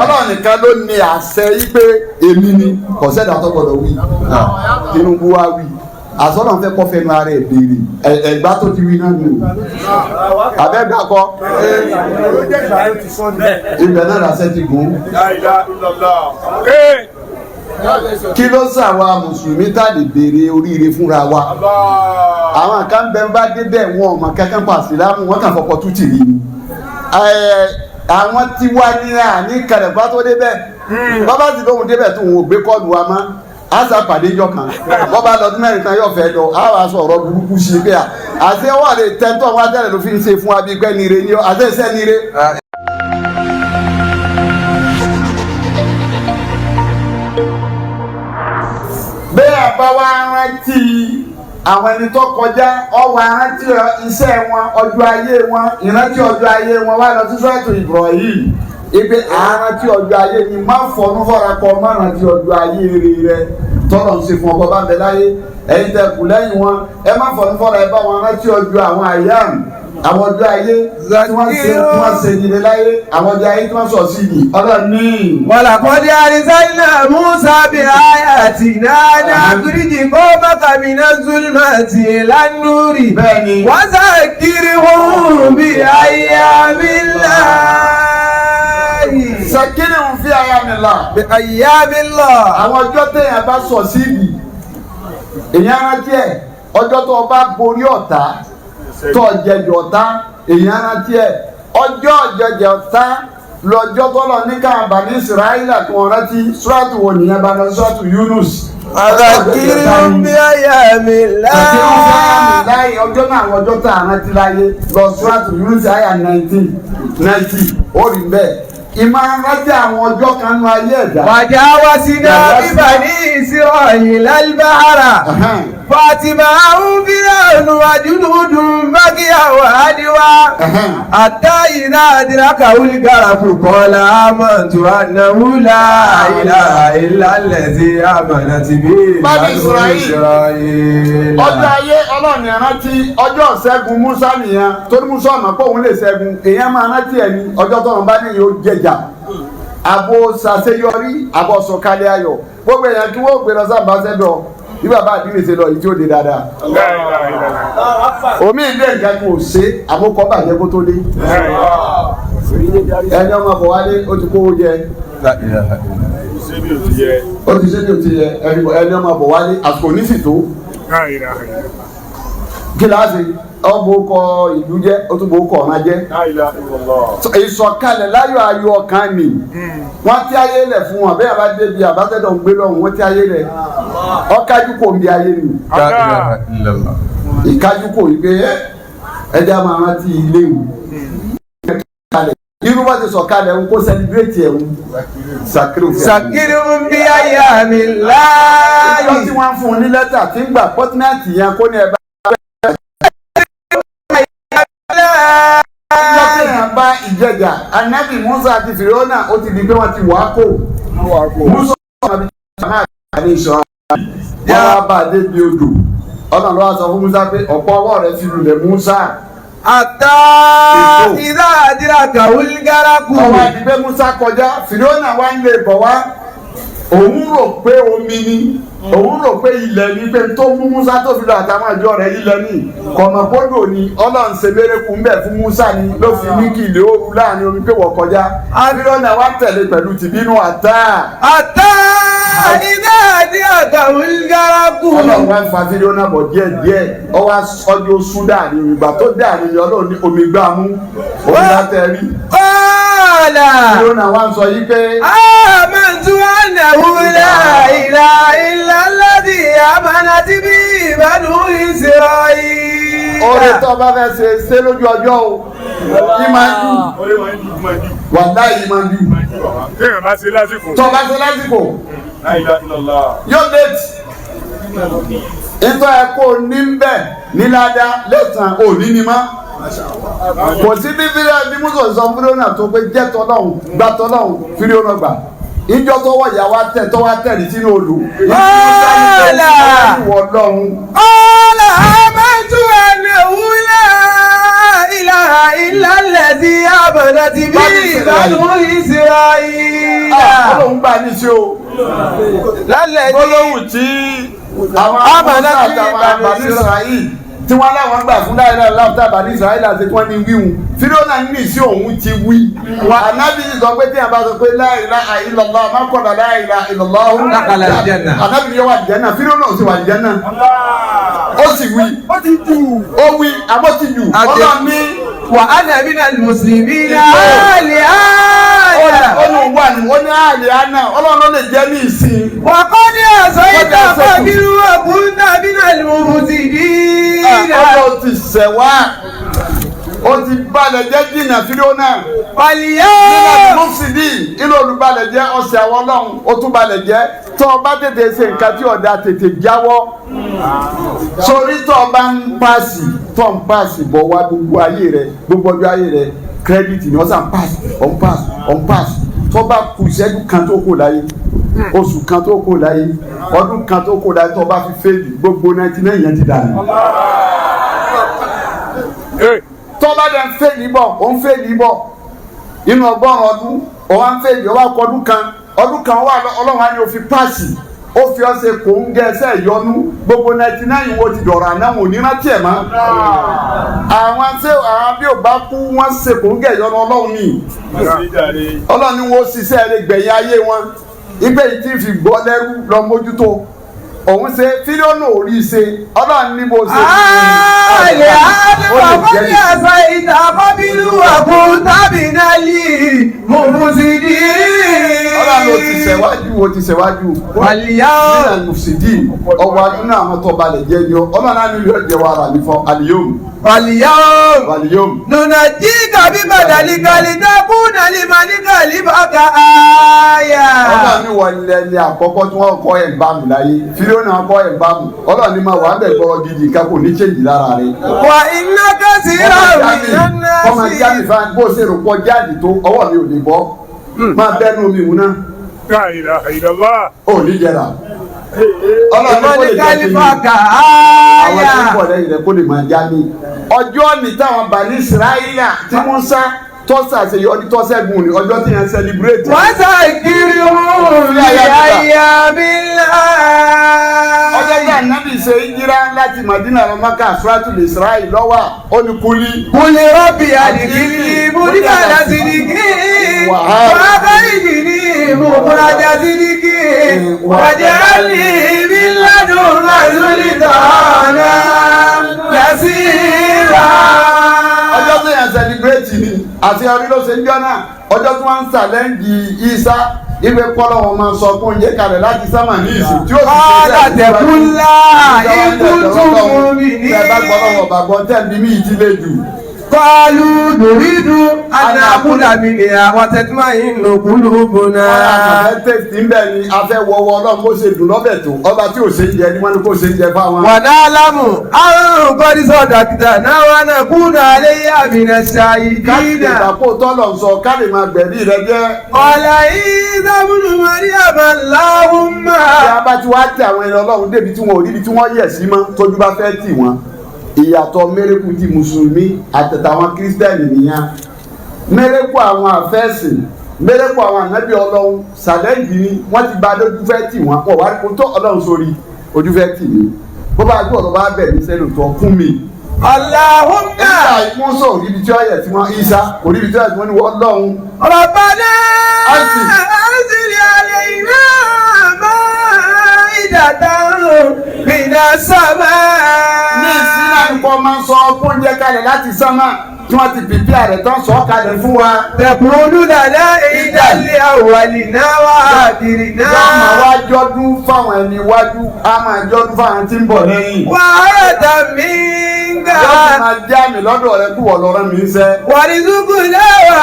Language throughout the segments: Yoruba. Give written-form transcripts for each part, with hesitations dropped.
Ọlọ́run nìkan ló ní àṣẹ yí pé èmi ni kò sẹ́dá tó gbọdọ̀ wí Tinubu wá wí àsọ̀rọ̀ fẹ́ kọ́ fẹ́nu ara ẹ̀ béèrè ẹ̀gbá tó ti wí náà nù abẹ́gbà kọ́ ibẹ̀ náà làṣẹ ti gùn. Kí ló ṣàwa mùsùlùmí tá lè béèrè oríire fúnra wa àwọn kan bẹ́ẹ̀ bá dé bẹ́ẹ̀ wọn ọmọ kankan pa sílámù wọn kàn fọkọ tú tì ní ni àwọn tí wá ní àní kẹrẹ̀gbá tó débẹ̀ bàbá ti lóhun débẹ̀ tó wọn ò gbé kọ́ọ̀lù wa mọ́ asa pàdé jọ kan bọ́ bá lọ mẹ́rin tán yóò fẹ́ lọ àwọn aṣọ ọ̀rọ̀ burúkú ṣe bí i àti ọwọ́ rẹ̀ tẹ́ntọ́ wọn tẹ́lẹ̀ ló fi ń ṣe fún wa bíi pẹ́ nire ni àti ìṣẹ́ nire. bẹ́ẹ̀ bá wá rántí àwọn ẹni tó kọjá ọwọ́ rántí iṣẹ́ wọn ọjọ́ ayé wọn ìrántí ọjọ́ ayé wọn wá lọ sí sọ́ọ̀tù Ibrahim ibi àrántí ọjọ́ ayé ni má fọnú fọ́ra kọ má rántí ọjọ́ ayé rẹ tọ́lọ̀ ń ṣe fún ọkọ̀ bá ń bẹ láyé ẹ̀yin tẹ kù lẹ́yìn wọn ẹ má fọnú fọ́ra ẹ bá wọn rántí ọjọ́ àwọn àyàm àwọn ọjọ́ ayé tí wọ́n ṣe nílé láyé àwọn ọjọ́ ayé tí wọ́n sọ sí ìdí ọlọ́run ní. wàlàkọ́dé àrísáìnà Musa bí ayàtì náà kúrìjì kó bákàmínà zulmati lánúrì wọ́n sá kiri wọn bí ayàmílá. Sakini ń fi ayamila. Ayamila. Àwọn ọjọ́ téèyàn bá sọ síbi èèyàn rántí ẹ̀ ọjọ́ tó o bá borí ọ̀tá tó o jẹjọ ọ̀tá èèyàn rántí ẹ̀ ọjọ́ jẹjọ ọ̀tá lọ́jọ́ tó lọ ní káàbà ní Israẹla tí wọ́n rántí Suratu wo nìyẹn bá lọ Suratu Yunus. Sakini ń fi ayamila. Ọjọ́ náà àwọn ọjọ́ tá a rántí láyé lọ Suratu Yunus àyà 90 ó rí bẹ́ẹ̀. Ìmọ̀ rántí àwọn ọjọ́ kan nú ayé ẹ̀dá. Wàjà wá sí náà bíbà ní Ísírẹ́lì lálbáhárà. Fàtìmá ń fi ọ̀nù àdúdúdùn bákí àwọn àdíwá. Àtàyì náà dìrákà wúlígàrà fòkọ́lá àmọ̀tò ànáwúlá ìlàlẹ̀ tí àmàlà ti bí ìlànà Ísírẹ́lì. Ọjọ́ ayé ọlọ́ọ̀ni rántí ọjọ́ ṣẹ́gun Musa nìyẹn torí Musa ọ̀nà pé òun lè ṣẹ́gun èèyàn máa rántí ẹni ọjọ́ tó ń bá ní yóò jẹjà abo ṣàṣeyọrí abo sọ̀kalẹ̀ ayọ̀ gbogbo èèyàn kí wọ́n gbé lọ sábà ṣẹ́dọ̀ bí bàbá àdínlẹ̀ ṣe lọ ìdí òde dáadáa. Omi ìdí nǹkan kò ṣe àmúkọ́ bàjẹ́ kó tó dé. Ẹni ọmọ bọ̀ wálé ó ti kówó jẹ. Ó ti ṣe bí o ti yẹ ẹni ọmọ bọ̀ wálé àsìkò nísìtò. Kíláàsì ọmọ ọkọ̀ ìlú jẹ́ ó tún bọ̀ ọkọ̀ ọ̀ràn jẹ́. Ìsọ̀kalẹ̀ láyọ̀ ayọ̀ ọkàn ni wọ́n ti ayé lẹ̀ fún wọn bẹ́ẹ̀ bá débi àbátẹ́dọ̀ ń gbé lọ́hùn wọ́n ti ayé lẹ̀ ọ̀kájú kò ń bí ayé ni. Ìkájú kò rí pé ẹja máa rántí ilé ìwò. Irú bá ti sọ̀kalẹ̀ ń kó sẹlibrétì ẹ̀ ń Sakiri ń bí ayamila. Ìjọ tí wọ́n fún un ní lẹ́tà tí ń gbà pọ́tímẹ́ǹtì yẹn kó ní ẹ bá ìjẹjà Ànábì Musa àti Fìrọ́nà ó ti di pé wọ́n ti wà á kó Musa àti àní ìṣọ́ wọ́n bá dé bí odò ọ̀nà lọ́wọ́ sọ fún Musa pé ọ̀pọ̀ ọwọ́ rẹ̀ fi lulẹ̀ Musa. Àtà ìdá àdìràkà wúlígárákù. Ọwọ́ àdìgbé Musa kọjá Fìrọ́nà wá ń lè bọ̀ wá òun rò pé omi ni òun rò pé ilẹ̀ ní pé tó mú Musa tó fi lọ àtàwọn àjọ rẹ̀ ilẹ̀ ní kọ̀mọ̀pọ́dọ̀ ni Ọlọ́run ṣe mérekù ń bẹ̀ fún Musa ni ló fi ní kí ilé ooru láàrin omi pé wọ́n kọjá Fìrọ́nà wá tẹ̀lé pẹ̀lú tìbínú àtà ìdá àdìràkà wúlígárákù. Ọlọ́run wá ń fa Fìrọ́nà bọ̀ díẹ̀díẹ̀ ọwọ́ ọjọ́ sún dàní ìgbà tó dàní ni Ọlọ́run ní omi gbá mú omi látẹ̀rí. Fìrọ́nà wá ń sọ yí pé àmàntú ànàwó láìlà ìlàládì àmànàtí bí ìbánú Ísírẹ́lì. Oore tó bá fẹ́ ṣe lójú ọjọ́ o kí máa jù wàdá yìí máa jù. Téèyàn bá ṣe lásìkò. Tó bá ṣe lásìkò yóò déètì. Ìtọ́ ẹ kó ní bẹ́ẹ̀ ní ládàá lẹ́sàn-án òní ni má. Kò sí bí bí Musa sọ Fìrọ́nà tó pé jẹ́ tọ́lọ́hùn gbà tọ́lọ́hùn Fìrọ́nà gbà. Ìjọ tó wọ̀ yà wá tẹ̀lé sínú olù. Ọ̀la àmàntú ànàwó láìlà ìlàládì àmànàtí bí ìbánú Ísírẹ́lì. Ọlọ́run gbà ní sí o. lálẹ́ Gbólóhùn tí àwọn Amọ̀nà àtàwọn àbàní Israẹli tí wọ́n láwọn gbà fún láìláì láwùjọ àbàní Israẹli àti tí wọ́n ní wíwù. Fírónà ní sí òun ti wí. Ànábì sọ pé tí a bá sọ pé la ilaha illallah má kọ̀dà la ilaha illallah. Dákàlà àlìjẹ́nà. Ànábì yóò wà àlìjẹ́nà. Fírónà ò sì wà àlìjẹ́nà. Ó sì wí. Ó wí àbọ̀ ti jù. Ọlọ́run ní. Wa ana minal muslimina àlìyáná. Ó ní wà ní ó ní àlìyáná. Ọlọ́run ló lè jẹ́ ní ìsìn. Wa qad asayta qabilu wa kunta minal mufsidina. Ọlọ́run ti sẹ̀wá. Ó ti balẹ̀ jẹ́ jìnnà Fírónà. Wàlíyá. Nínú mufsidi inú olùbalẹ̀ jẹ́ ọ̀sẹ̀ àwọn Ọlọ́run ó tún balẹ̀ jẹ́ tó o bá tètè ṣe nǹkan tí ọ̀dà tètè jáwọ́. Sórí tó o bá ń pàṣì bọ̀ wá gbogbo ayé rẹ̀ gbogbo ọjọ́ ayé rẹ̀ kírẹ́dìtì ni wọ́n sàn pàṣì tó bá kù ìṣẹ́jú kan tó kù láyé oṣù kan tó kù láyé ọdún kan tó kù láyé tó o bá fi fèèdì gbogbo 99 yẹn ti dànù. Tọ́ba dẹ̀ ń fèlì bọ̀ ó ń fèlì bọ̀ inú 100 ọdún ó wá ń fèlì ó wá kọ ọdún kan wà Ọlọ́run á ní o fi páàsì ó fi ọ̀sẹ̀ kò ń gẹ ẹsẹ̀ ìyọnu gbogbo 99 wo ti dọ̀rọ̀ àná wò ní rántí ẹ̀ mọ́. Àwọn bí ò bá kú wọ́n ṣe kò ń gẹ ìyọnu Ọlọ́run ní. Ọlọ́run ni wọ́n ṣiṣẹ́ rẹ̀ gbẹ̀yìn ayé wọn ibẹ̀ yìí ti fi gbọ́ lẹ́rú lọ mójútó. Òun ṣe Fírónà ò rí ṣe Ọlọ́run ní bó ṣe àlẹ́ àdúrà fún yàtọ̀ ìdàkọ́bílù àkúntàbínálì mùsùlùmí. Ọlọ́run ó ti ṣẹ̀wájú. Wàlíyá. Nínú mùsùlùmí ọwọ́ adúnú àwọn tó balẹ̀ jẹ́ yọ Ọlọ́run á nílò ẹ̀jẹ̀ wa rà mí fún àlìyóòmù. Wàlíyá. Nùnà jí kàbí bàdàlí kàlí dákún nàlí màní kàlí bàkà áyà. Ọlọ́run ní wọlé ní àkọ́kọ́ tí wọ́n kọ́ ẹ̀ ń bá mi láyé Fírónà kọ́ ẹ̀ ń bá mi Ọlọ́run ní máa wà á bẹ̀ gbọ́rọ̀ gidi ká kò ní ṣèjì lára rẹ̀. Wà iná kẹ́sì rà mí nánà sí. Ọmọ jáde fún bó ṣe rò pọ̀ jáde tó ọwọ́ mi ò lè bọ́ máa bẹ́nu mi wù náà. La ilaha illallah. Ó ní jẹrà. Ọlọ́run ní kò lè jẹ́ kí àwọn tí ń bọ̀ lẹ́yìn rẹ̀ kó lè máa já ní. Ọjọ́ ní táwọn Bani Israẹli tí wọ́n sá tọ́sà àṣeyọrí tọ́sẹ̀gùn ní ọjọ́ tí yẹn sẹlibrétì. Wọ́n sá kiri òun ní àyà mi lá. Ọjọ́ tí ànábì ṣe ìjírá láti Madina lọ Mákà Suratul Isra'i lọ́wọ́ ó ní kúlí. Kúlí rọ́bì àdìgírí múdíkà lásìdìkì. Wàhálà ìdìní mùkúrájà sídìkì. Wàjẹ́ ní ibi ládùn àìsúlì tààrà kẹsíra. Ọjọ́ tí yẹn sẹlibrétì ni àti ọdún ló ṣe ń jọ náà ọjọ́ tí wọ́n ń sàlẹ́ǹdì Ìsá ìwé kọ́lọ́ wọn máa sọ fún oúnjẹ kalẹ̀ láti sámà ní ìsìn tí ó sì ṣe ṣe àtẹ̀kúnlá ìkúntùmù mi ní. Ẹ bá gbọ́ lọ́wọ́ bàgbọ́ tẹ́ẹ̀bí mi ìdílé jù. Kọlu dòrídù anákúndàbí ni àwọn tẹ́tùmá yìí ń lò kúlù bùnà. Àfẹ́ tẹ̀sí ń bẹ̀ ni afẹ́ wọ́wọ́ Ọlọ́run bó ṣe dùn lọ́bẹ̀ tó ọba tí ò ṣe ń jẹ ni wọ́n ní kó ṣe ń jẹ fáwọn. Wàdà alámù àrùn kọ́dísọ̀ dàkítà náà wà náà kúndà alẹ́ àmìnà ṣáyí Káàkiri dínà. ìdàpọ̀ tọ́lọ̀ ń sọ káàdì máa gbẹ̀rí rẹ jẹ́. Ọ̀là yìí sábùnù Màríàmà láhùnmá. Bí a bá ti wá tẹ àwọn ẹni Ọlọ́run débi tí wọn ò níbi tí wọ́n yẹ̀ sí mọ́ tójú bá fẹ́ tì wọ́n. Ìyàtọ̀ mérekù ti mùsùlùmí àtẹ̀tàwọn kírísítẹ́nì nìyẹn. Mérekù àwọn àfẹ́sìn mérekù àwọn ànábì Ọlọ́run sàlẹ́ǹdì ni wọ́n ti bá lójú fẹ́ tì wọ́n wọ́n wá kó tó Ọlọ́run sórí ojú fẹ́ tì mí. Bó bá gbọ́ ọ̀rọ̀ bá bẹ̀ ní sẹ́lẹ̀ tó fún mi. Allahumma. Ẹ̀ka ìmúṣọ òríbi tí ó yẹ tí wọ́n Ìsá òríbi tí ó yẹ tí wọ́n ní wọ́n lọ́hùn. Rabbana anzil alayna ma'idatan minas samaa. Ní ìsínà nǹkan máa ń sọ oúnjẹ kalẹ̀ láti sánmà tí wọ́n ti pìpì àrẹ̀ tán sọ kalẹ̀ fún wa. Tẹ̀kùnú dàda ìdálẹ̀ àwàlì náà wà àdìrì náà. Yọ́ máa wá jọ́dún fáwọn ẹni iwájú, a máa jọ́dún fáwọn tí ń bọ̀ lẹ́yìn. Wàhálà tàbí ń gà. Yọ́ máa já mi lọ́dọ̀ rẹ kú wọ̀ lọ́rọ́ mi ń sẹ́. Wàrísùkú lẹ́wà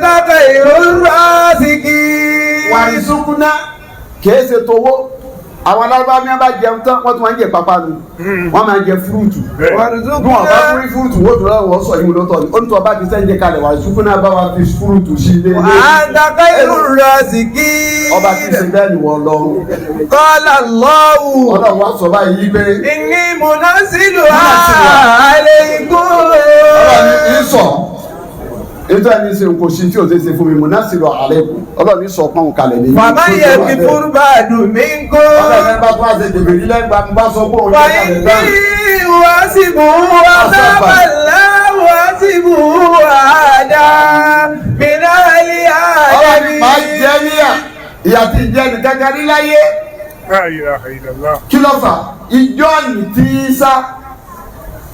káfẹ́ ìrora síkì. Wàrísùkúná kìí ṣe towó. Àwọn alábàá mi bá jẹun tán wọ́n tún máa ń jẹ pápánu. Wọ́n máa ń jẹ fúrúùtù. Bí wọ́n bá fúrí fúrúùtù wọ́n tún lọ́wọ́ sọ yìí lọ́tọ̀ ni. Ó ní tí wọ́n bá ti sẹ́ńjẹ kalẹ̀ wàrísùkúná bá wa fi fúrúùtù sí ilé ilé. Àdàkọ́ ìrora síkì. Ọba ti ṣe bẹ́ẹ̀ ni wọ́n lọ. Qala Allahu. Ọlọ́run wá sọ báyìí yí pé. Inni munazziluha alaykum. Ọlọ́run ní sọ ètò ẹni ṣe kò sí tí o ṣe fún mi mo náà sì lọ àlẹ́ kù ọlọ́run ní sọ pọ́n kalẹ̀ ní. bàbá yẹ kí fúrúbà dùn mí ń kó. ọlọ́run bá tún àṣẹ tèmi nílẹ̀ gba mo bá sọ pé òun yẹ kalẹ̀ báyìí. wàyí wá sí bù wá sábàlá wá sí bù àdá mìíràn ilé àdá ọlọ́run mi. máa jẹ́ níyà ìyá tí ń jẹ́ ní kankan ní láyé. La ilaha illallah. kí ló fà ìjọ ní tí ń sá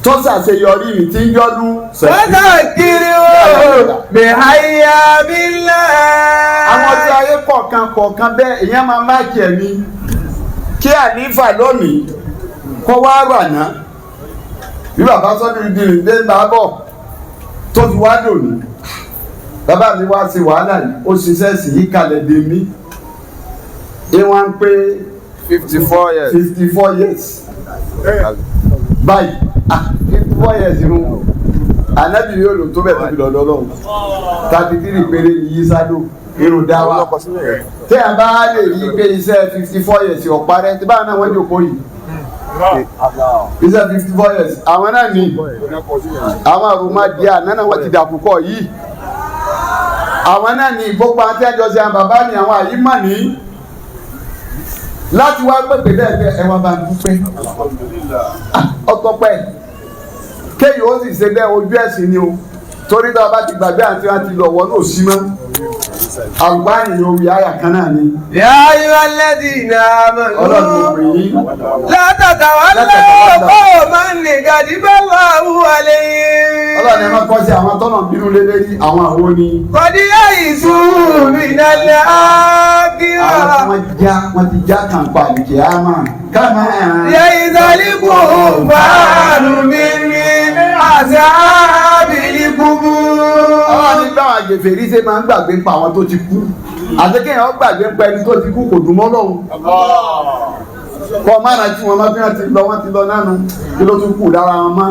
tó ṣàṣeyọrí mi tí ń yọdún. wọ́n sọ kiri o bẹ̀háyà mi lá. àwọn ọjọ́ ayé kọ̀ọ̀kan bẹ́ẹ̀ èèyàn máa máàkì ẹ̀ ní kí àlífà lónìí kó wá rà ná bí bàbá sọ́dún ìdílé dé bá bọ̀ tó fi wá dòní bàbá mi wá sí wàhálà yìí ó ṣiṣẹ́ sí yí kalẹ̀ dé mí ìwọ̀n pé 54 years. 54 years báyìí 54 years irun anabi yóò lò tó bẹ̀ tó fi lọ́dọ́ lọ́wọ́ 33 péré yìí sádò irun dá wa tí a bá lè rí pé iṣẹ́ 54 years ọ̀pá rẹ̀ tí báwọn náà wọ́n jòkó yìí iṣẹ́ 54 years àwọn náà ní àwọn àrùmádìí àná náà wọ́n ti dà púpọ̀ yìí àwọn náà ní gbogbo àti àjọṣe àwọn bàbá ní àwọn àyímọ̀ ní láti wá pèpè bẹ́ẹ̀ ẹ wá bá ń dúpẹ́ ọtọpẹ́ kéyìí ó sì ṣe bẹ́ẹ̀ ojú ẹ̀sìn ni o torí tá a bá ti gbàgbé àti wọn ti lọ wọ́n náà sí mọ́ àgbáyé ni orí àyà kan náà ni. yà á yọ alẹ́dì náà mọ̀ ní. ọlọ́run ló pè yín. látàtà wà lọ́wọ́ kó máa ń lè gàdí bá wà wúwa lẹ́yìn. ọlọ́run ẹ máa kọ́ sí àwọn tọ́nà bínú lélẹ́rí àwọn àwo ni. kọ́dí àìsù ìdálẹ́ ákíyà. àwọn tí wọ́n ti já kàǹpà nìkẹ́ á máa ká máa. yẹ ìdálẹ́kù fàánù mi ní àṣà àbílí kúkú. ọlọ́run ní báwọn àgbèfèrí ṣe máa ń gbàgbé pa àwọn tó ti kú àti kéèyàn gbàgbé pa ẹni tó ti kú kò dùn mọ́ lọ́hùn. kọ́ máa ra tí wọ́n máa fi hàn ti lọ wọ́n ti lọ nánu kí ló tún kù dára wọn mọ́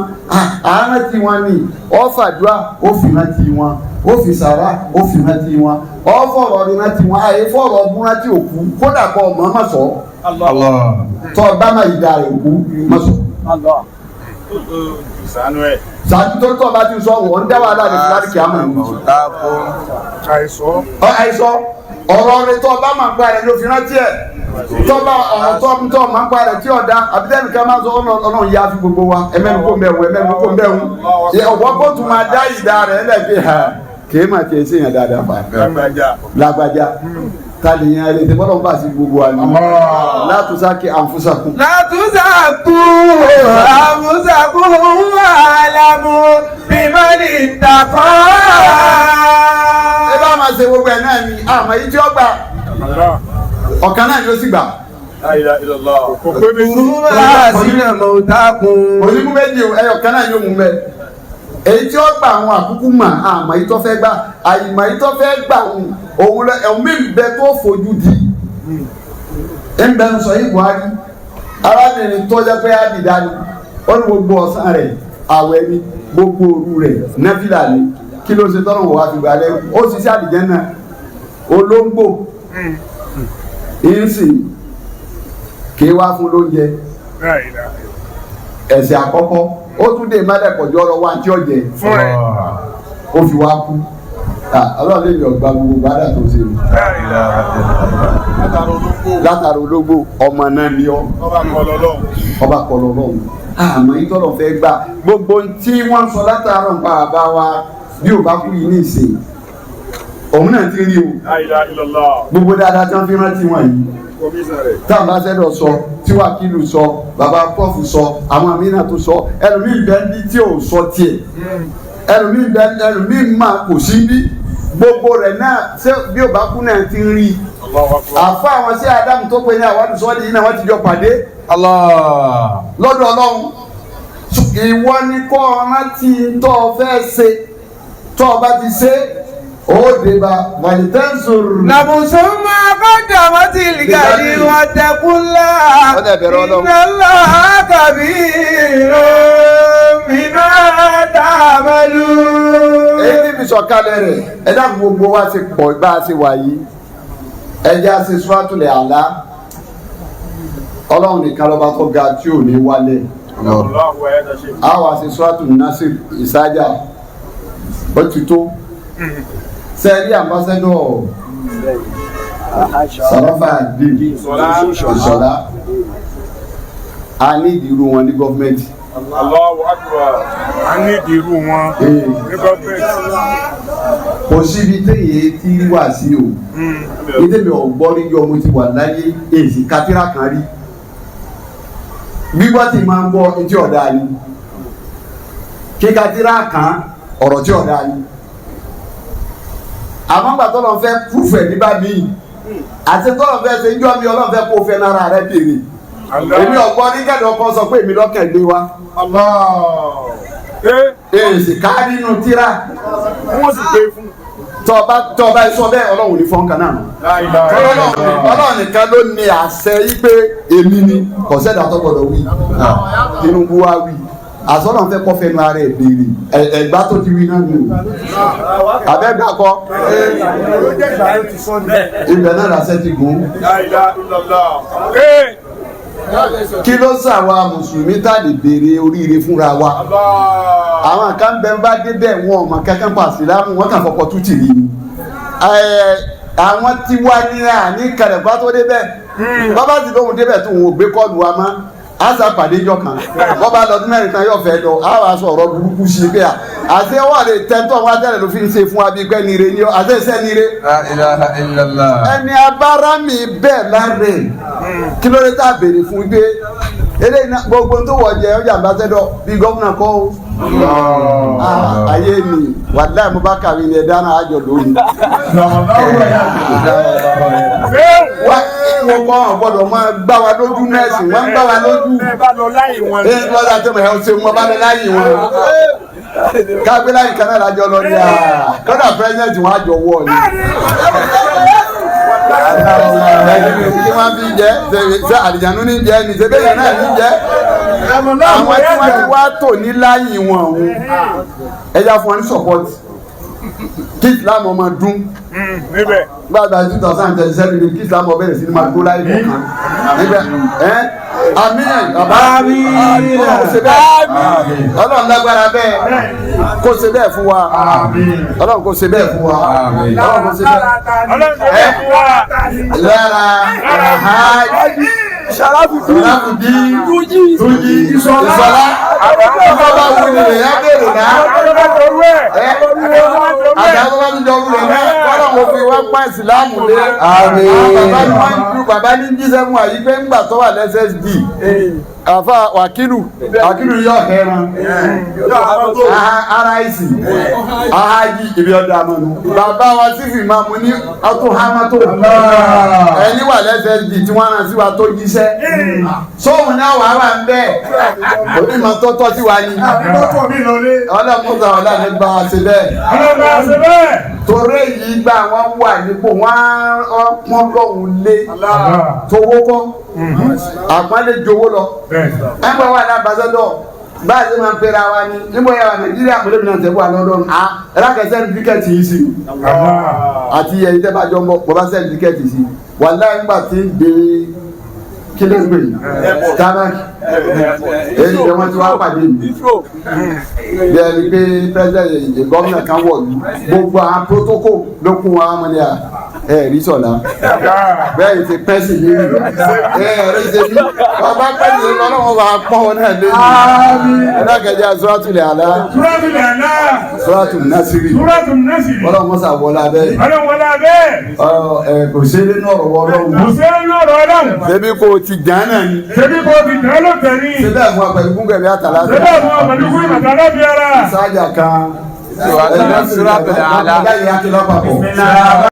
àárín tí wọ́n ní ó fàdúrà ó fi rántí wọn ó fi sàrà ó fi rántí wọn ó fọ̀rọ̀ rántí wọn àyè fọ̀rọ̀ ọdún rántí òkú kódà kọ́ ọmọ má sọ tọ́ ọ bá má ìdá rẹ̀ òkú má sọ. sàtú tó tọ́ bá ti sọ wọ́n ń dá wàhálà ní fúlàdì kí á mọ̀ ní. àìsọ ọ̀rọ̀ rẹ̀ tọ́ bá máa gba rẹ̀ ló fi rántí ẹ̀ tọ́ba ọ̀rọ̀ tọ́ máa gba rẹ̀ tí ọ̀dá àbídẹ́nu ká máa sọ ọlọ́run yá fi gbogbo wa ẹ̀mẹ́nu kò mẹ́wọ̀n ẹ̀mẹ́nu kò mẹ́wọ̀n ọ̀wọ́ kó tún máa dá ìdá rẹ̀ lẹ́gbẹ̀ẹ́ ha kìí máa tiẹ̀ sí yẹn dáadáa fà lágbájá tali yẹn ẹni tí bọ́lá ń bá sí gbogbo wa ni látúnṣákì àǹfùsàkùn. látúnṣàkù àǹfùsàkù àlàmù bímọ́lì ìtàkọ́. ẹ bá máa ṣe gbogbo ẹ̀ náà ni àmọ́ yìí tí ó gbà ọ̀kan náà ni ó sì gbà. onímú méjì ẹyọ kan náà ni ó mú mẹ́ èyí tí ó gbà àwọn àkúkú mà àmọ́ yìí tó fẹ́ gbà àyìnbá yìí tó fẹ́ gbà òun lọ ẹ̀mí bẹ tó fojú di ń bẹ ń sọ yìí Buhari arábìnrin tó jẹ́ pé àdìdá ni ó ní gbogbo ọ̀sán rẹ̀ àwẹ̀ ni gbogbo òru rẹ̀ nẹ́fìlà ni kí ló ṣe tọ́nà wò wá fi gbà lẹ́rù ó sì ṣe àdìjẹ́ náà olóńgbò ìsì kìí wá fún lóúnjẹ ẹ̀sẹ̀ àkọ́kọ́ ó tún dé mẹ́lẹ̀kọ̀jọ́ lọ wá tí ó jẹ ó fi wá kú ọlọ́run lè yọ̀ gba gbogbo gbádà tó ṣe o látara ológbò ọmọ náà ni ọ ọba kọlọ lọ́hùn àmọ́ ìtọ́lọ̀ fẹ́ gbà gbogbo tí wọ́n sọ látara nípa bàbá wa bí ò bá kú yìí ní ìsìn òun náà ti rí o gbogbo dáadáa tí wọ́n fi rántí wọn yìí táwọn bá sẹ́dọ̀ sọ tí wákìlù sọ bàbá pọ́ọ̀fù sọ àwọn mìíràn tó sọ ẹlòmíì bẹ́ẹ̀ ní tí ò sọ tiẹ̀ ẹlòmíì máa kò sí bí gbogbo rẹ̀ náà ṣé bí ò bá kú náà ti rí àfa àwọn sí Ádámù tó pe ní àwọn àdùsọ́ọ̀dì yìí náà wọ́n ti jọ pàdé lọ́dọ̀ Ọlọ́run ìwọ ni kọ́ rántí tó o fẹ́ ṣe tó o bá ti ṣe ó débà wàlítẹ́sùr. nàbùsùn máa bá dàmọ́ tí ìlgàdì wà tẹ̀kúnlá ìnáwó àkàbí mímá dàmẹ́lú. èyí tí mi sọ̀kalẹ̀ rẹ̀ ẹ̀dá gbogbo wa ti pọ̀ bá a ṣe wà yìí ẹ̀jẹ̀ àti Suratul A'la ọlọ́run nìkan lọ́ba tó ga tí ò ní wálẹ̀ àwọn àti Suratul Nasr ìsájà ó ti tó sẹ́ẹ̀rí ambassador Sarafa Adé Ìṣọ̀lá a ní ìdírú wọn ní gọ́ọ̀mẹ̀ntì. Allahu Akbar. A ní ìdírú wọn ní gọ́ọ̀mẹ̀ntì. Kò síbi téye tí wà sí o nítorí ọ̀gbọ́n rí yọ mo ti wà láyé èsì kátírà kan rí gbígbọ́ tí máa ń gbọ́ etí ọ̀dà ni kíkátírà kan ọ̀rọ̀ tí ọ̀dà ni àmọ́ gbà tọ́lọ́ fẹ́ kúfẹ̀ nígbà míì àti tọ́lọ́ fẹ́ ṣe ń jọ́ mi ọlọ́run fẹ́ kó o fẹ́ nára rẹ bèrè èmi ọ̀gbọ́n ní kẹ́dọ̀ kan sọ pé èmi lọ́kẹ̀ gbé wa èsì ká nínú tíra Wọ́n sì gbé fún. tọba sọ bẹ́ẹ̀ ọlọ́run ní fọ́nkà náà ọlọ́run nìkan ló ní àṣẹ yí pé èmi ni kọ̀sẹ́dà tó gbọdọ̀ wí Tinubu wá wí àsọ̀rọ̀ fẹ́ kọ́ fẹ́nu ara ẹ̀ béèrè ẹ̀gbá tó ti wí náà ni o abẹ́gbà kọ́ ibẹ̀ náà làṣẹ ti gùn. Kí ló sàwa mùsùlùmí tá lè béèrè oríire fúnra wa àwọn kan bẹ ń bá débẹ̀ wọn ọmọ kankan pa sílámù wọn kàn fọkọ tútì rí ni àwọn tí wá ní àní kẹrẹ̀fà tó débẹ̀ bàbá ti lóhun débẹ̀ tó wọn ò gbé kọ́ọ̀lù wa mọ́ asa pàdé jọ kan wọ́n bá lọ́dún mẹ́rin tán yóò fẹ́ lọ àwọn aṣọ ọ̀rọ̀ burúkú sí pé àti wà lè tẹ́tọ̀ wá tẹ́lẹ̀ ló fi ń ṣe fún wa bí pẹ́ nire ni àti ẹsẹ̀ nire. La ilaha illallah. ẹni abára mi bẹ́ẹ̀ láre kí ló dé tá a béèrè fún gbé eléyìí náà gbogbo tó wọ̀ jẹ́ ọjà àmbásẹ́dọ̀ bíi gómìnà kọ́ o. ayé mi wàláì mo bá kàwé ni ẹ̀dá náà àjọ lónìí. wọ́n kọ́ ọ̀ gbọ́dọ̀ máa gbá wa lójú nẹ́ẹ̀sì wọ́n ń gbá wa lójú. Ẹ bá lọ láyé wọn. ẹ lọ́dà tó mọ̀ ẹ́ ṣe wọ́n bá lọ láyé wọn. kágbé láyé kan náà lájọ lọ ní kọ́dà pírẹ́sidẹ̀ntì wọn àjọ wọ̀ ni. kí wọ́n fi jẹ́ ṣe àlìjánu ní jẹ́ ní ṣebí èèyàn náà ní jẹ́. àwọn tí wọ́n ti wá tò ní láyé wọn ọ̀hún ẹja fún wọn ní sọ́pọ́tì kí Islam ọmọ dún níbẹ̀. gbàgbà 2027 ni kí Islam ọbẹ̀rẹ̀ sí ni máa gbó láyé kọ̀ọ̀kan níbẹ̀ àmín bàbá Ọlọ́run ṣe bẹ́ẹ̀ Ọlọ́run lágbára bẹ́ẹ̀ kó ṣe bẹ́ẹ̀ fún wa Ọlọ́run kó ṣe bẹ́ẹ̀ fún wa Ọlọ́run kó ṣe bẹ́ẹ̀ fún wa lára alhaji Sharafudi Tuji Ìṣọ̀lá ọmọ bá wù ní rẹ̀ yá bèrè náà àdàgbà bá ti jọ wù rẹ̀ náà kọ́nà mo fi wá pa ìsìlámù lé bàbá ní jíṣẹ́ fún àyí pé ńgbà tó wà lẹ́sẹ̀sd àfa wàkìlù yọ ẹran ara ìsì ahaji ibi ọdọ amọnu bàbá wa sì fi máa mú ní ọtún hamato ẹni wà lẹ́sẹ̀sd tí wọ́n rán sí wa tó jíṣẹ́ sóhun náà wà wà ń bẹ́ẹ̀ onímọ̀ tó tọ́ sí wa ni ọlọ́mọdé ọlọ́mọdé bá wa ṣe bẹ́ẹ̀ torí èyí gbà wọ́n wà nípò wọ́n lọ́hùn lé tówó kọ́ àpọ́nlé jowó lọ ẹgbẹ́ wà ní ambassador báyìí máa ń pera wa ni níbo yà wà Nàìjíríà pẹ̀lú mi náà tẹ̀wọ́ àlọ́dọ́nù ẹ̀rákẹ́ sẹ́ńtífíkẹ́tì yìí sí àti ẹ̀yìn tẹ́ bá jọ mọ́ bọ́ bá sẹ́ńtífíkẹ́tì sí wàláhì nígbà tí ń gbé kílé ń gbé tábàkì èyí ni wọ́n ti wá pàdé mi bí ẹni pé pẹ́sẹ̀ gómìnà kan wọ̀ lù gbogbo àwọn protocol ló kún wa mọ́lẹ́ ẹ̀rí sọ̀la bẹ́ẹ̀ ti pẹ́sì yìí ẹ̀rí ṣe bí bàbá pẹ́sì yìí lọ́nà wọn bá pọ́n wọn náà lẹ́yìn ẹ̀dákẹ́jẹ́ Suratul Ala Suratul Nasiri ọlọ́run mọ́sà wọlé abẹ́ kò ṣe é nínú ọ̀rọ̀ wọlọ́run ṣebí kò ti gán náà ni ṣebí ẹ̀ fún apẹ̀lú fún gẹ̀rẹ́ àtàlà sáájà kan Suratul Ala.